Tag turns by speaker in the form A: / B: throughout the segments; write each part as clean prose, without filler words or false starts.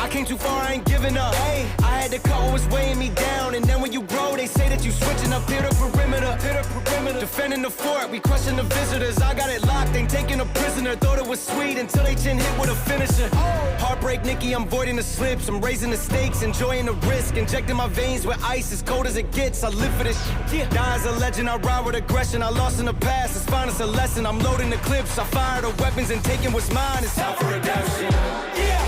A: I came too far, I ain't giving up. Hey, I had to cut what was weighing me down. And then when you grow, they say that you switching up. Hit a perimeter, defending the fort, we crushing the visitors. I got it locked, ain't taking a prisoner. Thought it was sweet until they chin hit with a finisher. Heartbreak Nicky, I'm voiding the slips. I'm raising the stakes, enjoying the risk. Injecting my veins with ice, as cold as it gets. I live for this shit. Die as a legend, I ride with aggression. I lost in the past, it's fine, it's a lesson. I'm loading the clips, I fire the weapons and taking what's mine. It's time for redemption. Yeah.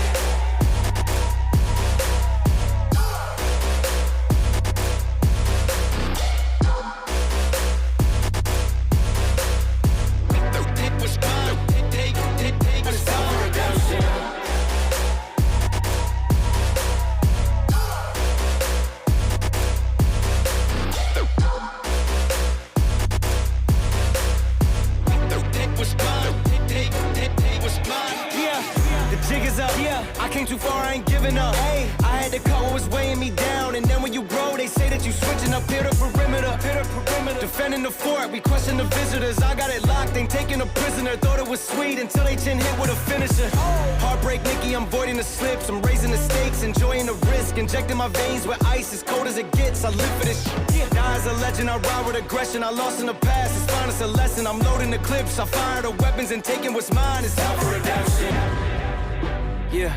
A: I came too far, I ain't giving up. Hey, I had to cut what was weighing me down. And then when you grow, they say that you switching up. Hit a perimeter, defending the fort, we crushing the visitors. I got it locked, ain't taking a prisoner. Thought it was sweet until they chin hit with a finisher. Heartbreak Nicky, I'm voiding the slips. I'm raising the stakes, enjoying the risk. Injecting my veins with ice, as cold as it gets. I live for this shit. Die as a legend, I ride with aggression. I lost in the past, it's fine, it's a lesson. I'm loading the clips, I fire the weapons and taking what's mine. It's time for redemption. Yeah.